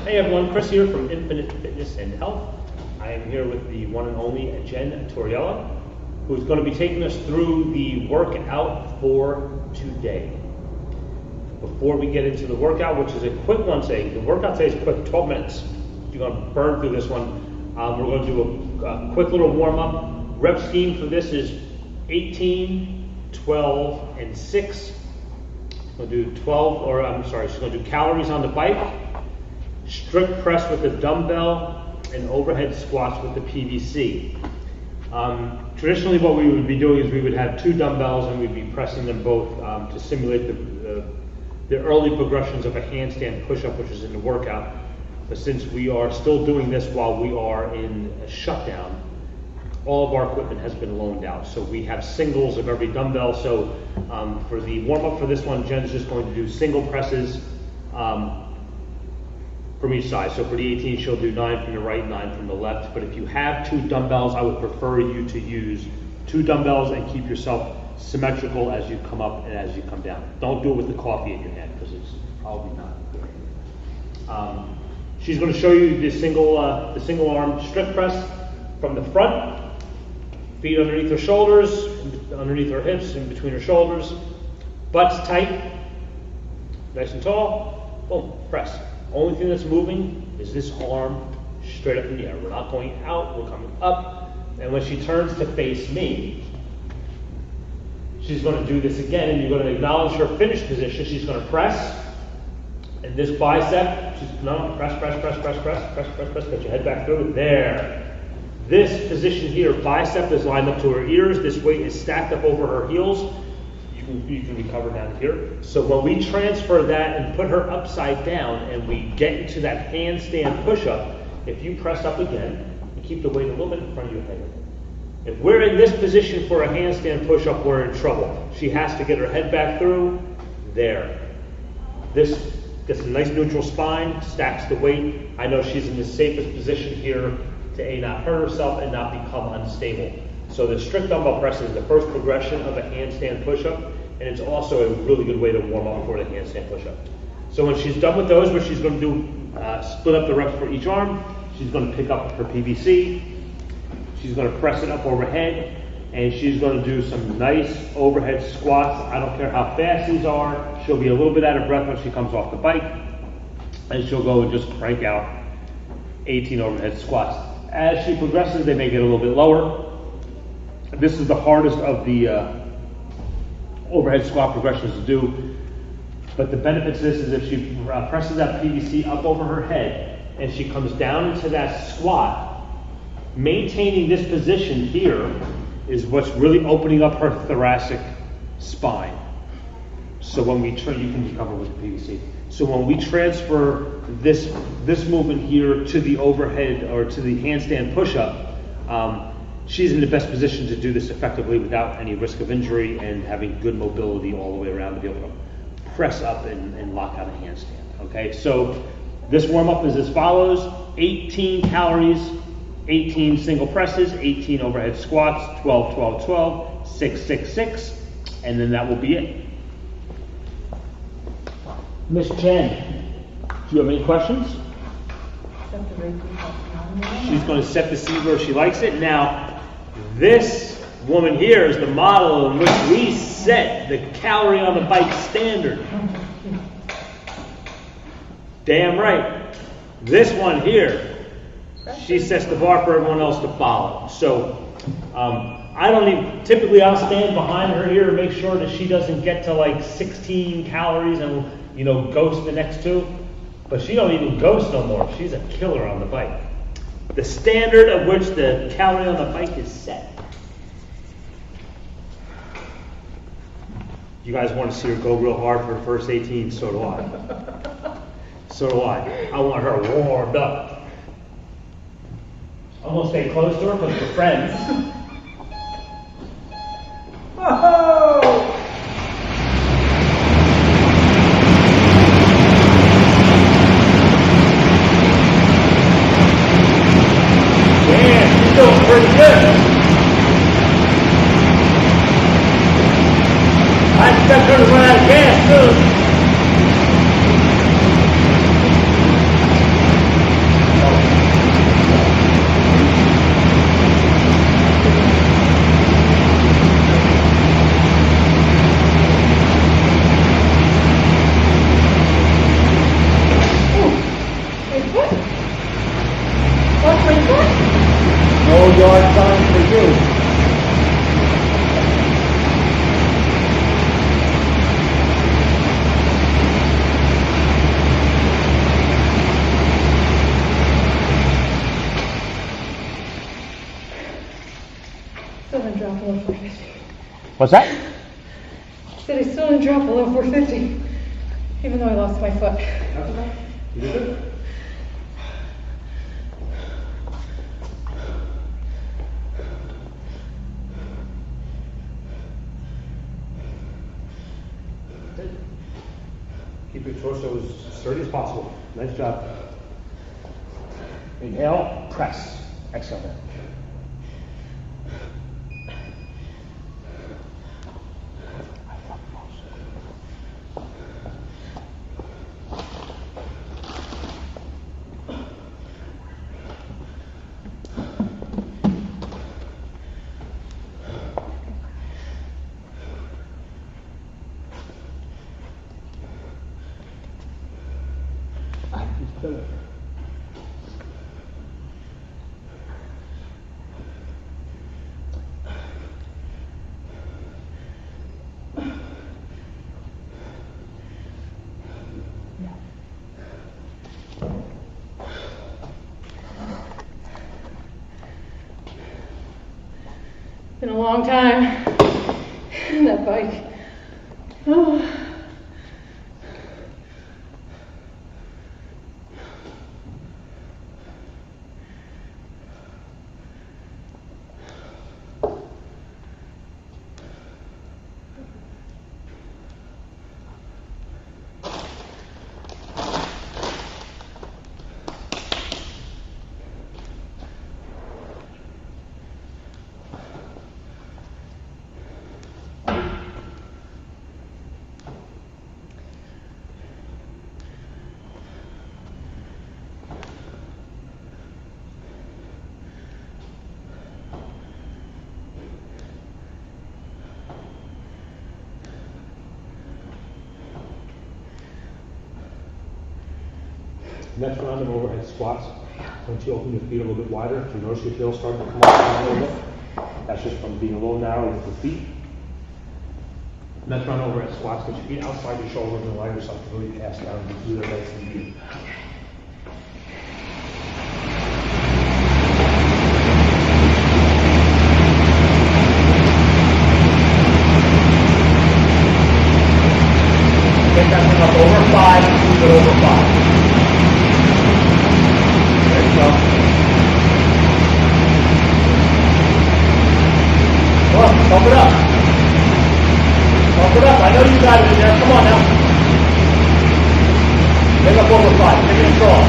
Hey everyone, Chris here from Infinite Fitness and Health. I am here with the one and only Jen Torriella, who's going to be taking us through the workout for today. Before we get into the workout, which is a quick one today, the workout today is quick, 12 minutes. You're going to burn through this one. We're going to do a quick little warm-up. Rep scheme for this is 18, 12, and 6. We'll do she's going to do calories on the bike, strict press with the dumbbell, and overhead squats with the PVC. Traditionally what we would be doing is we would have 2 dumbbells and we'd be pressing them both to simulate the early progressions of a handstand push-up, which is in the workout. But since we are still doing this while we are in a shutdown, all of our equipment has been loaned out. So we have singles of every dumbbell. So for the warm-up for this one, Jen's just going to do single presses from each side. So for the 18, she'll do 9 from the right, 9 from the left. But if you have 2 dumbbells, I would prefer you to use 2 dumbbells and keep yourself symmetrical as you come up and as you come down. Don't do it with the coffee in your hand because it's probably not good. She's going to show you the single arm strict press from the front. Feet underneath her shoulders, underneath her hips, in between her shoulders. Butt's tight, nice and tall. Boom, press. Only thing that's moving is this arm straight up in the air. We're not going out, we're coming up. And when she turns to face me, she's going to do this again, and you're going to acknowledge her finished position. She's going to press. And this bicep, press, get your head back through. There. This position here, bicep is lined up to her ears. This weight is stacked up over her heels. You can recover down here. So when we transfer that and put her upside down and we get into that handstand push-up, if you press up again, and keep the weight a little bit in front of your head. If we're in this position for a handstand push-up, we're in trouble. She has to get her head back through. There. This gets a nice neutral spine, stacks the weight. I know she's in the safest position here to not hurt herself and not become unstable. So the strict dumbbell press is the first progression of a handstand push-up, and it's also a really good way to warm up for the handstand push-up. So when she's done with those, what she's going to do, split up the reps for each arm. She's going to pick up her PVC. She's going to press it up overhead, and she's going to do some nice overhead squats. I don't care how fast these are. She'll be a little bit out of breath when she comes off the bike, and she'll go and just crank out 18 overhead squats. As she progresses, they may get a little bit lower. This is the hardest of the overhead squat progressions to do. But the benefits of this is if she presses that PVC up over her head and she comes down into that squat, maintaining this position here is what's really opening up her thoracic spine. So when we you can recover with the PVC. So when we transfer this movement here to the overhead or to the handstand push-up, she's in the best position to do this effectively without any risk of injury and having good mobility all the way around to be able to press up and lock out a handstand. Okay, so this warm-up is as follows: 18 calories, 18 single presses, 18 overhead squats, 12, 12, 12, 6, 6, 6, and then that will be it. Miss Jen, do you have any questions? She's going to set the seat where she likes it. Now, this woman here is the model in which we set the calorie on the bike standard. Damn right. This one here, she sets the bar for everyone else to follow. So, I don't even, typically I'll stand behind her here and make sure that she doesn't get to like 16 calories and ghost the next 2, but she don't even ghost no more. She's a killer on the bike. The standard of which the calorie on the bike is set. You guys want to see her go real hard for her first 18, so do I. So do I. I want her warmed up. I'm going to stay close to her because we're friends. Oh! Doing pretty good. I expect her to run out of gas soon. hard time for you. Still didn't drop below 450. What's that? Said he still didn't drop below 450, even though I lost my foot. That's okay. You did it. Keep your torso as sturdy as possible. Nice job. Inhale, press. Exhale. Been a long time. That bike. Oh. Next round of overhead squats. Once you open your feet a little bit wider, so you notice your heels starting to come up a little bit. That's just from being a little narrow with your feet. Next round of overhead squats, get your feet outside your shoulders and allow yourself to really pass down and do the legs and feet. Take that thing up over 5, move it over 5. There you go. Come on, pump it up. Pump it up. I know you got it in there. Come on now. Take up over 5. Take it strong.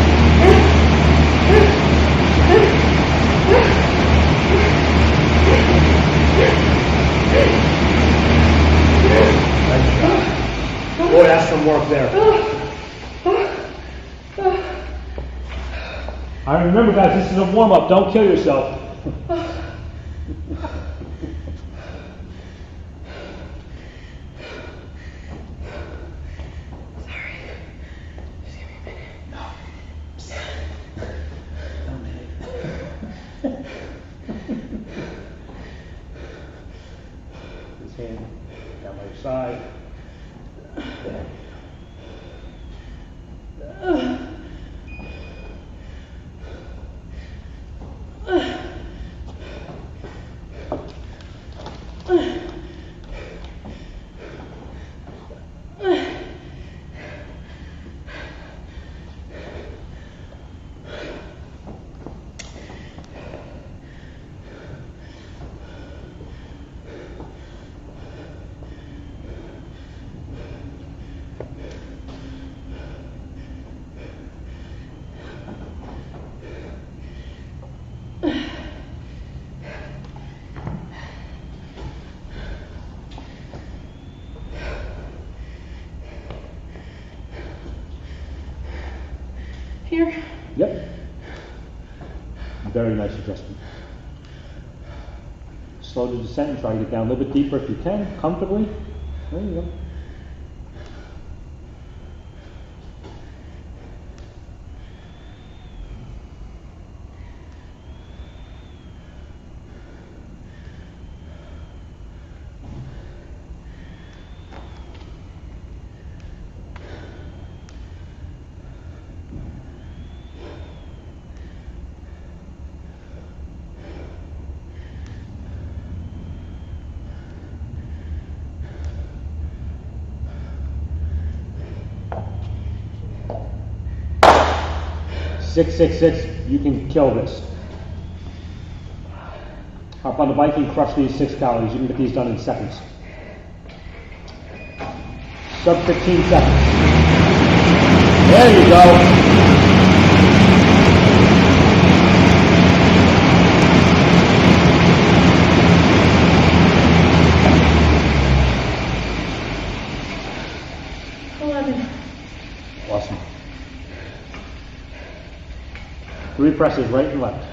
Nice job. Boy, that's some work there. All right, remember guys, this is a warm-up. Don't kill yourself. This hand down by your side. There. Here? Yep. Very nice adjustment. Slow the descent and try to get down a little bit deeper if you can, comfortably. There you go. Six, 6, 6, you can kill this. Hop on the bike and crush these 6 calories. You can get these done in seconds. Sub 15 seconds. There you go. 11. Awesome. 3 presses right and left.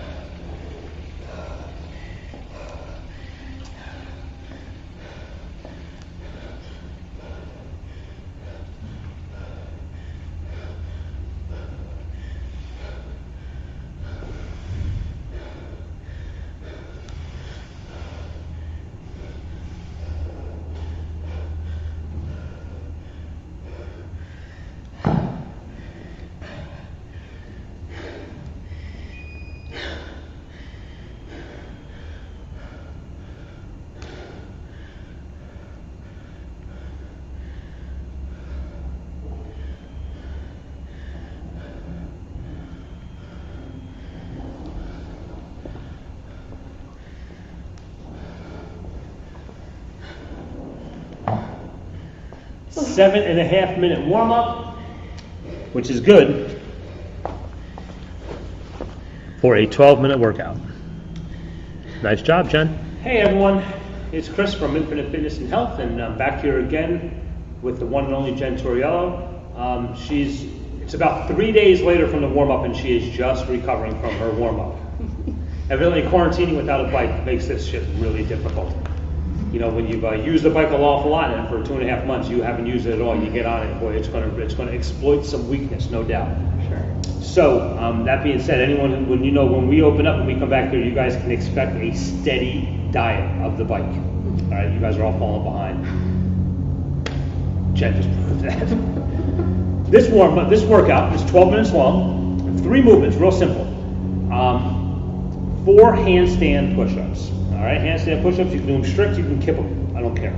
Seven and a half minute warm up, which is good for a 12-minute workout. Nice job, Jen. Hey everyone, it's Chris from Infinite Fitness and Health, and I'm back here again with the one and only Jen Torriello. It's about 3 days later from the warm up, and she is just recovering from her warm up. Evidently, quarantining without a bike makes this shit really difficult. You know, when you've used the bike an awful lot, and for 2.5 months you haven't used it at all, you get on it, boy, it's going to exploit some weakness, no doubt. Sure. So, that being said, anyone, when we open up and we come back here, you guys can expect a steady diet of the bike. All right, you guys are all falling behind. Jen just proved that. This workout is 12 minutes long, 3 movements, real simple. 4 handstand push-ups. All right, handstand push-ups, you can do them strict, you can kick them, I don't care.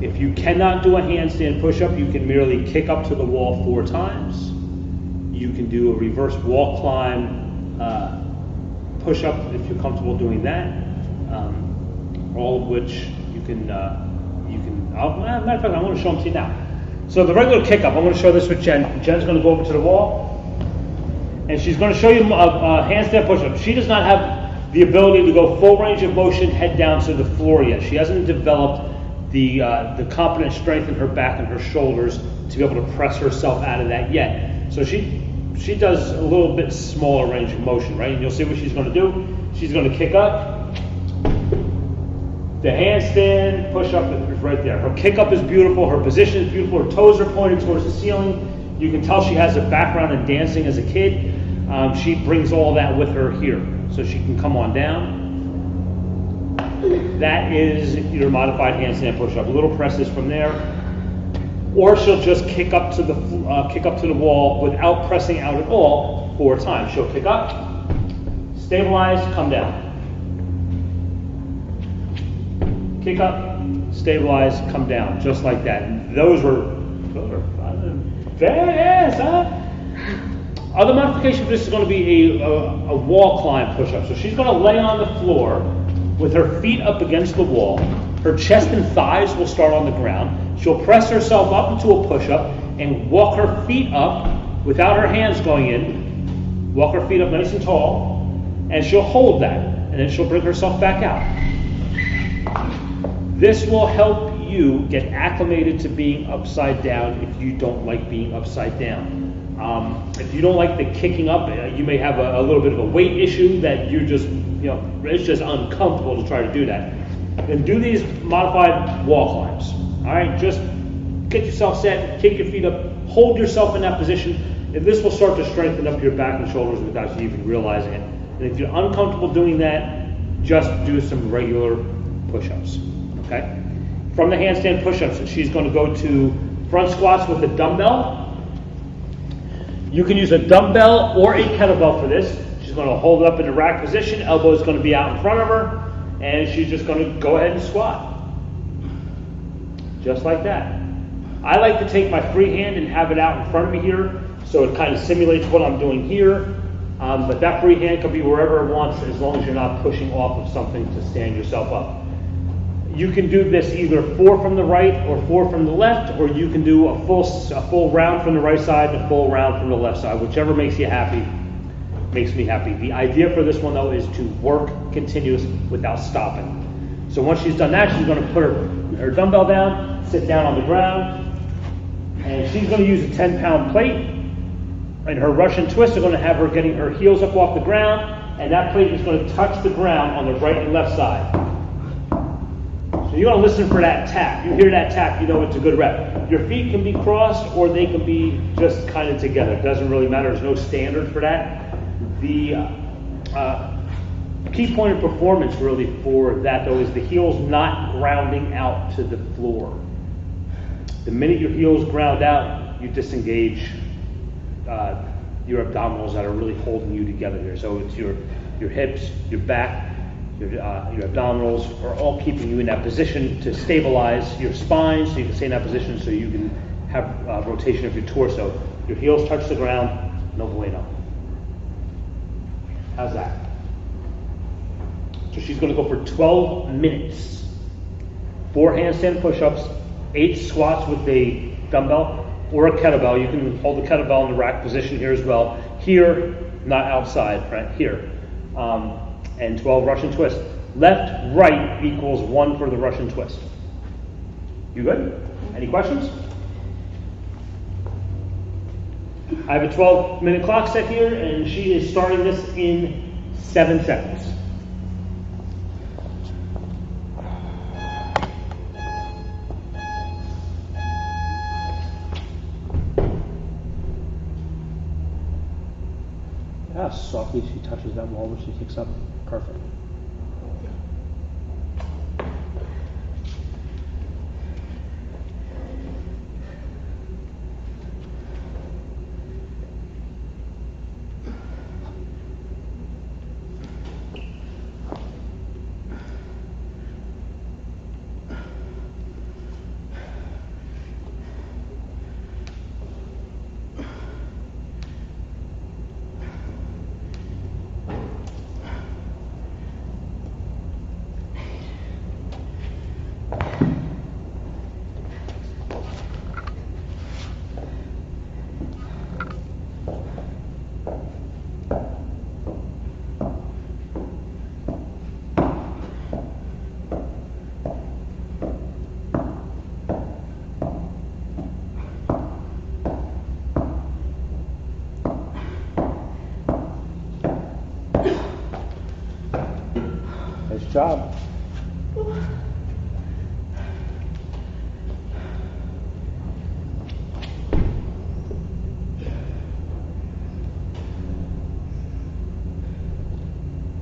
If you cannot do a handstand push-up, you can merely kick up to the wall 4 times. You can do a reverse wall climb push-up if you're comfortable doing that. All of which you can, matter of fact, I'm going to show them to you now. So the regular kick-up, I'm going to show this with Jen. Jen's going to go over to the wall, and she's going to show you a handstand push-up. She does not have the ability to go full range of motion, head down to the floor yet. She hasn't developed the competent strength in her back and her shoulders to be able to press herself out of that yet. So she does a little bit smaller range of motion, right? And you'll see what she's going to do. She's going to kick up. The handstand push-up is right there. Her kick-up is beautiful. Her position is beautiful. Her toes are pointed towards the ceiling. You can tell she has a background in dancing as a kid. She brings all that with her here. So she can come on down. That is your modified handstand push-up. Little presses from there, or she'll just kick up to the wall without pressing out at all 4 times. She'll kick up, stabilize, come down. Kick up, stabilize, come down, just like that. And those are badass, huh? Other modification for this is going to be a wall climb push-up. So she's going to lay on the floor with her feet up against the wall. Her chest and thighs will start on the ground. She'll press herself up into a push-up and walk her feet up without her hands going in. Walk her feet up nice and tall, and she'll hold that, and then she'll bring herself back out. This will help you get acclimated to being upside down if you don't like being upside down. If you don't like the kicking up, you may have a little bit of a weight issue that you just, it's just uncomfortable to try to do that. Then do these modified wall climbs. All right, just get yourself set, kick your feet up, hold yourself in that position, and this will start to strengthen up your back and shoulders without you even realizing it. And if you're uncomfortable doing that, just do some regular push-ups. Okay? From the handstand push-ups, she's going to go to front squats with a dumbbell. You can use a dumbbell or a kettlebell for this. She's going to hold it up in the rack position. Elbow is going to be out in front of her, and she's just going to go ahead and squat. Just like that. I like to take my free hand and have it out in front of me here, so it kind of simulates what I'm doing here. But that free hand can be wherever it wants, as long as you're not pushing off of something to stand yourself up. You can do this either 4 from the right or 4 from the left, or you can do a full round from the right side and a full round from the left side. Whichever makes you happy, makes me happy. The idea for this one, though, is to work continuous without stopping. So once she's done that, she's going to put her dumbbell down, sit down on the ground, and she's going to use a 10-pound plate. And her Russian twist are going to have her getting her heels up off the ground, and that plate is going to touch the ground on the right and left side. So you're going to listen for that tap. You hear that tap, you know it's a good rep. Your feet can be crossed or they can be just kind of together. It doesn't really matter. There's no standard for that. The key point of performance really for that, though, is the heels not grounding out to the floor. The minute your heels ground out, you disengage your abdominals that are really holding you together here. So it's your hips, your back, your abdominals are all keeping you in that position to stabilize your spine, so you can stay in that position, so you can have rotation of your torso. Your heels touch the ground, no bueno. How's that? So she's going to go for 12 minutes. 4 handstand push-ups, 8 squats with a dumbbell or a kettlebell. You can hold the kettlebell in the rack position here as well. Here, not outside, right here. And 12 Russian twists. Left, right equals 1 for the Russian twist. You good? Any questions? I have a 12-minute clock set here, and she is starting this in 7 seconds. Softly she touches that wall when she kicks up. Perfect. Nice job.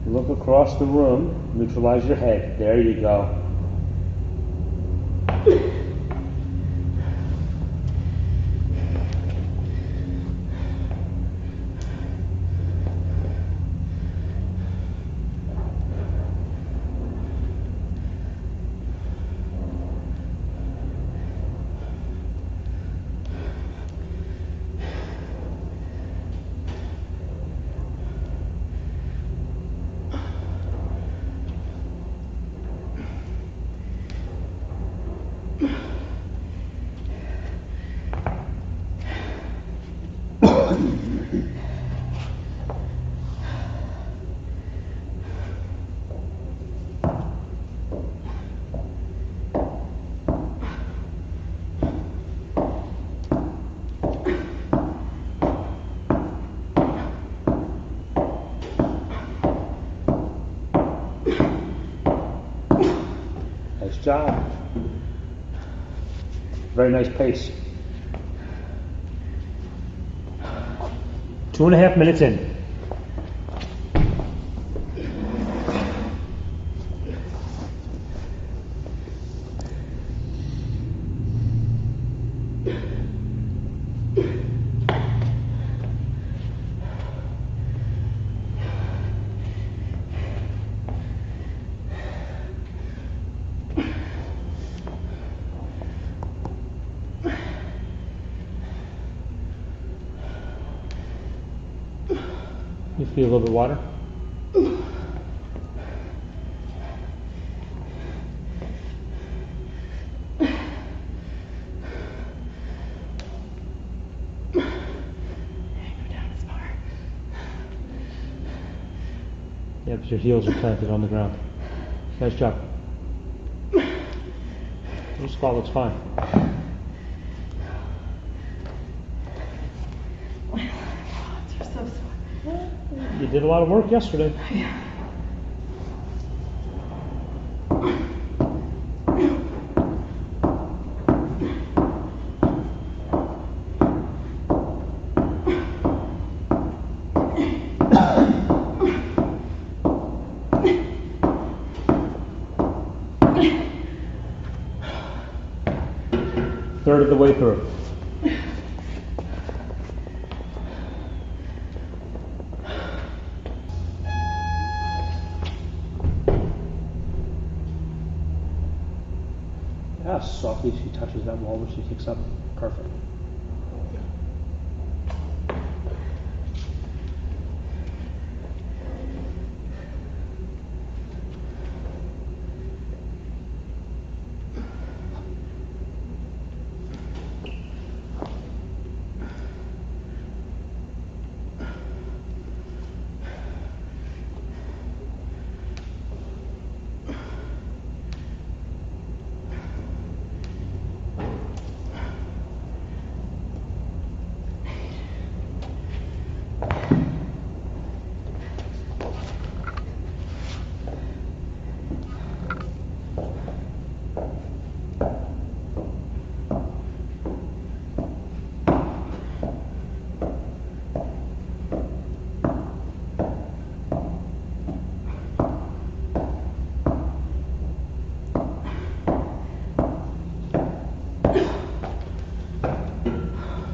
Look across the room, neutralize your head. There you go. Nice job. Very nice pace. 2.5 minutes in. You feel a little bit of water? Yeah, but your heels are planted on the ground. Nice job. Your squat looks fine. You're so sore. You did a lot of work yesterday. Yeah. Third of the way through. Yeah, softly she touches that wall when she kicks up. Perfect.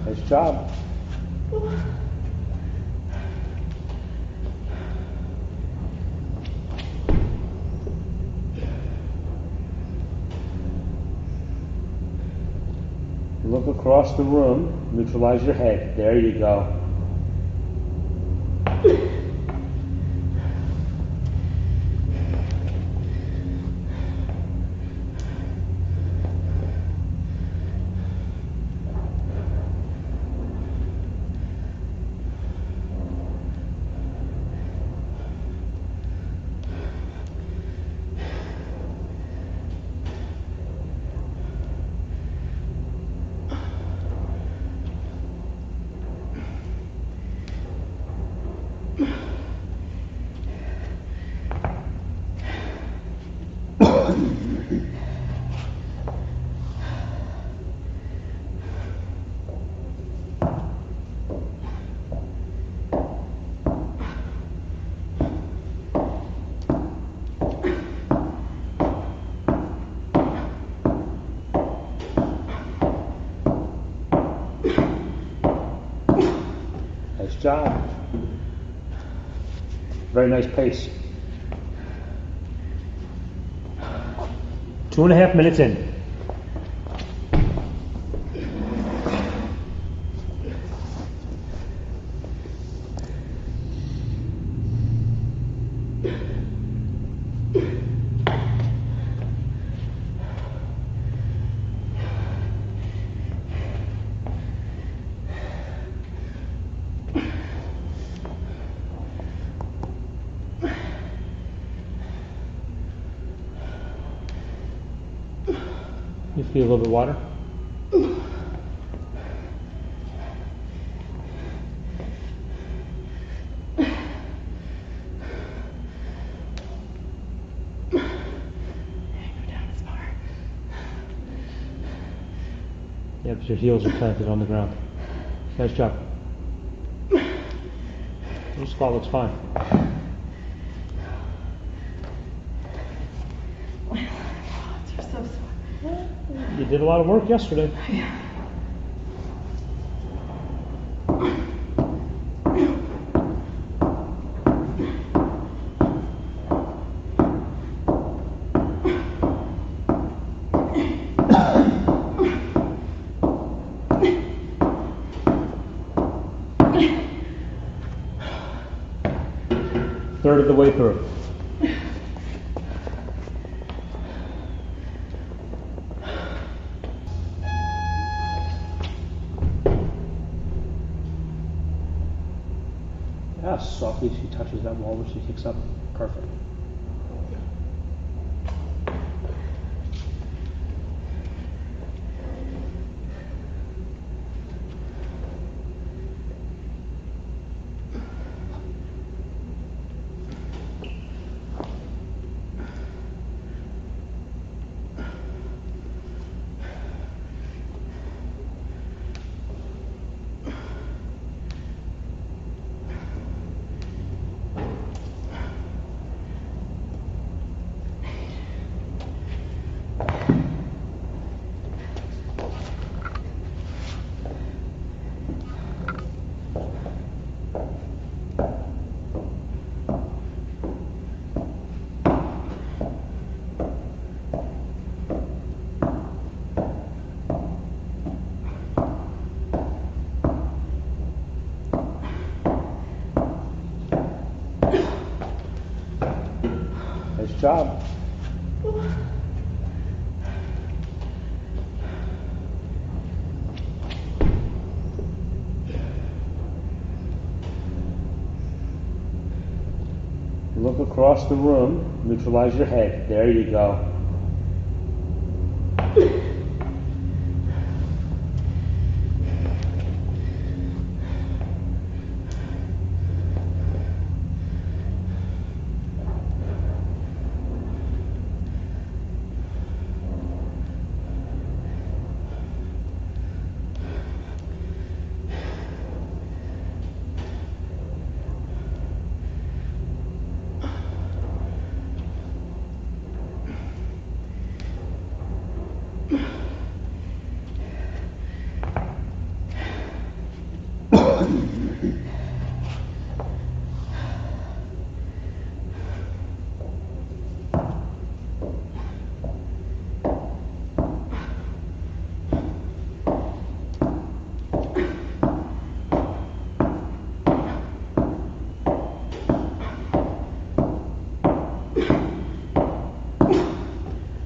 Nice job. Look across the room, neutralize your head. There you go. Nice job. Very nice pace. 2.5 minutes in. You feel a little bit of water? Yeah, but your heels are planted on the ground. Nice job. Your squat looks fine. You're so sore. You did a lot of work yesterday. Yeah. Third of the way through. Ah, softly she touches that wall, which she kicks up. Perfect. Nice job. Look across the room, neutralize your head. There you go.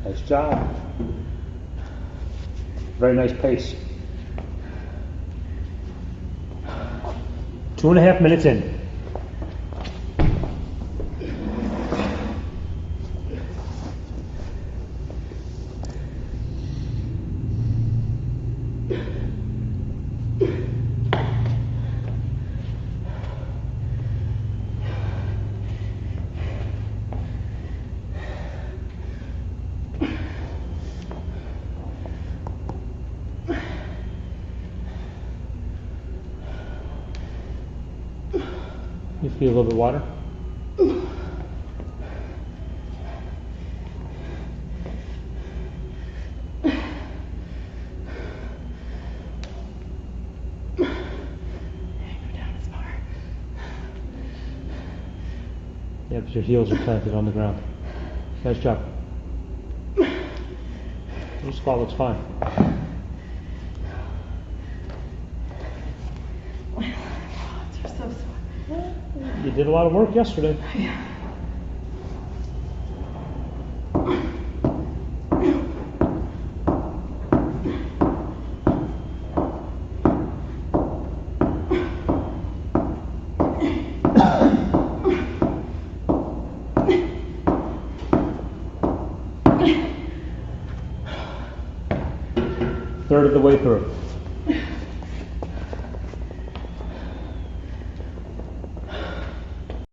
Nice job. Very nice pace. 2.5 minutes in. You feel a little bit of water? Yeah, but your heels are planted on the ground. Nice job. Your squat looks fine. You're so sore. You did a lot of work yesterday. Yeah. Third of the way through.